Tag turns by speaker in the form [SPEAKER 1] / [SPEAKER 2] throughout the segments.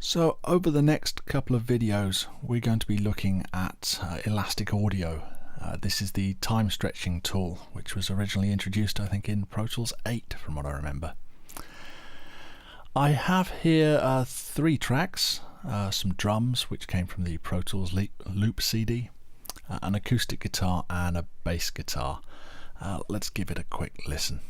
[SPEAKER 1] So over the next couple of videos we're going to be looking at elastic audio. This is the time stretching tool which was originally introduced I think in Pro Tools 8 from what I remember. I have here 3 tracks, some drums which came from the Pro Tools Loop CD, an acoustic guitar and a bass guitar. Let's give it a quick listen.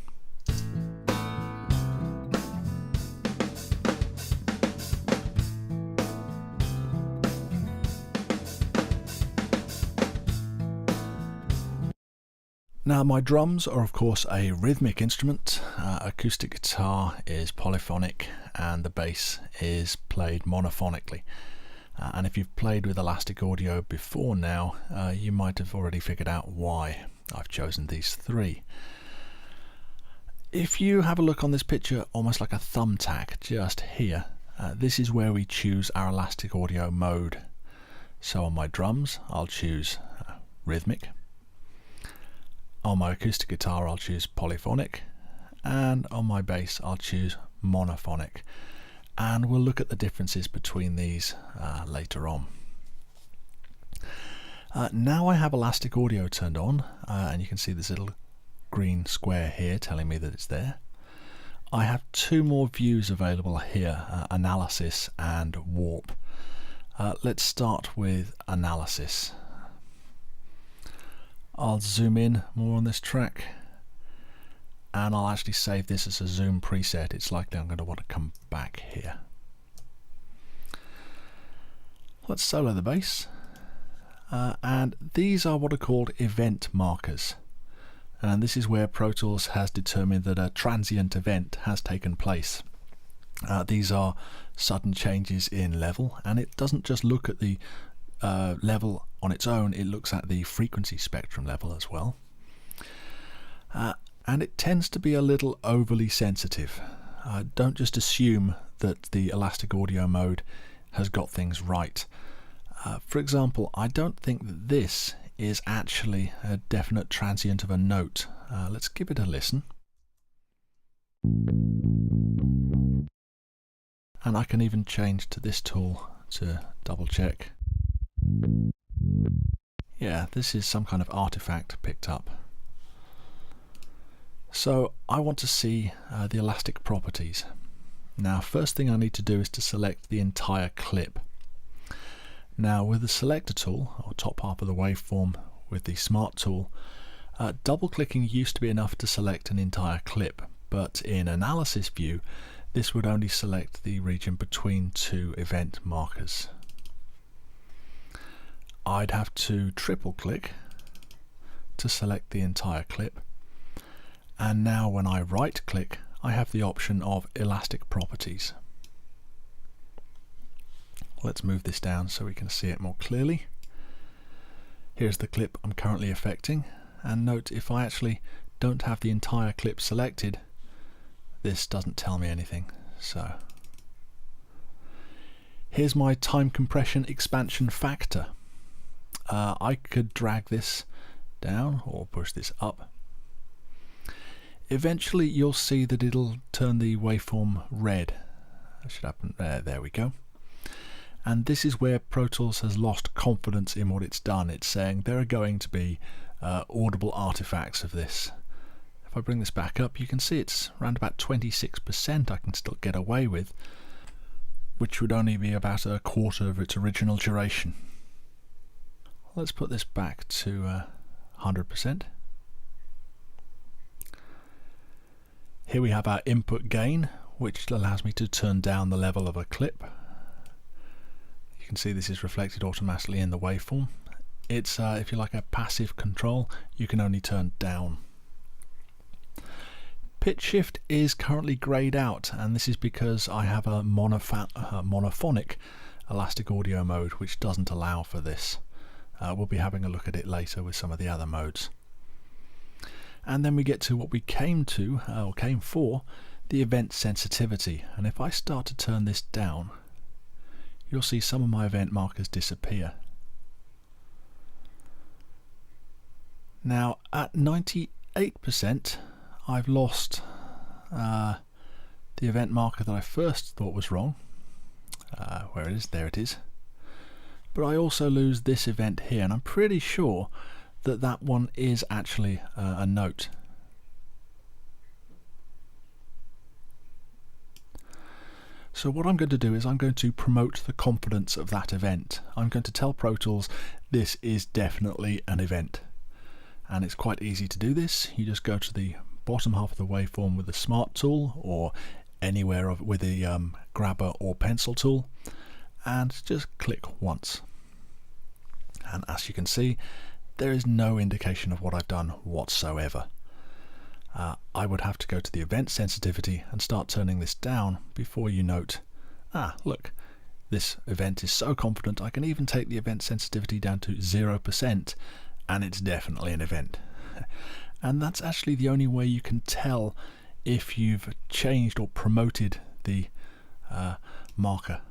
[SPEAKER 1] Now my drums are of course a rhythmic instrument, acoustic guitar is polyphonic and the bass is played monophonically. And if you've played with elastic audio before now, you might have already figured out why I've chosen these 3. If you have a look on this picture almost like a thumbtack just here, this is where we choose our elastic audio mode. So on my drums I'll choose rhythmic. On my acoustic guitar I'll choose polyphonic, and on my bass I'll choose monophonic, and we'll look at the differences between these later on. Now I have elastic audio turned on, and you can see this little green square here telling me that it's there. I have 2 more views available here, analysis and warp. Let's start with analysis. I'll zoom in more on this track and I'll actually save this as a zoom preset. It's likely I'm going to want to come back here. Let's solo the bass, and these are what are called event markers, and this is where Pro Tools has determined that a transient event has taken place. These are sudden changes in level, and it doesn't just look at the level on its own, it looks at the frequency spectrum level as well, and it tends to be a little overly sensitive. Don't just assume that the elastic audio mode has got things right. For example, I don't think that this is actually a definite transient of a note. Let's give it a listen, and I can even change to this tool to double check. Yeah, this is some kind of artifact picked up. So I want to see the elastic properties. Now first thing I need to do is to select the entire clip. Now with the selector tool, or top half of the waveform with the smart tool, double clicking used to be enough to select an entire clip, but in analysis view this would only select the region between 2 event markers. I'd have to triple click to select the entire clip, and now when I right click I have the option of elastic properties. Let's move this down so we can see it more clearly. Here's the clip I'm currently affecting, and note if I actually don't have the entire clip selected, this doesn't tell me anything. So here's my time compression expansion factor. I could drag this down or push this up. Eventually you'll see that it'll turn the waveform red. That should happen there we go. And this is where Pro Tools has lost confidence in what it's done. It's saying there are going to be audible artifacts of this. If I bring this back up, you can see it's around about 26% I can still get away with, which would only be about a quarter of its original duration. Let's put this back to 100%. Here we have our input gain, which allows me to turn down the level of a clip. You can see this is reflected automatically in the waveform. It's, if you like, a passive control. You can only turn down. Pitch shift is currently greyed out, and this is because I have a monophonic elastic audio mode which doesn't allow for this. We'll be having a look at it later with some of the other modes. And then we get to what we came for, the event sensitivity. And if I start to turn this down, you'll see some of my event markers disappear. Now at 98% I've lost the event marker that I first thought was wrong, where it is, there it is. But I also lose this event here, and I'm pretty sure that that one is actually a note. So what I'm going to do is I'm going to promote the confidence of that event. I'm going to tell Pro Tools this is definitely an event. And it's quite easy to do this. You just go to the bottom half of the waveform with the Smart tool, or anywhere with the grabber or pencil tool, and just click once. And as you can see, there is no indication of what I've done whatsoever. I would have to go to the event sensitivity and start turning this down before you note, look, this event is so confident I can even take the event sensitivity down to 0%, and it's definitely an event. And that's actually the only way you can tell if you've changed or promoted the marker.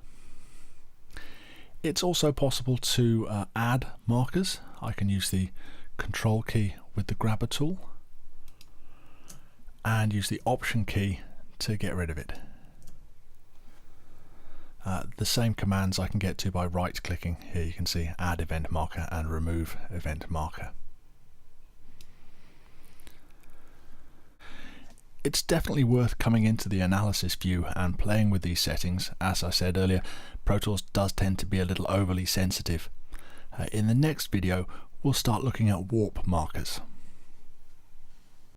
[SPEAKER 1] It's also possible to add markers. I can use the Control key with the grabber tool and use the Option key to get rid of it. The same commands I can get to by right clicking. Here you can see add event marker and remove event marker. It's definitely worth coming into the analysis view and playing with these settings. As I said earlier, Pro Tools does tend to be a little overly sensitive. In the next video, we'll start looking at warp markers.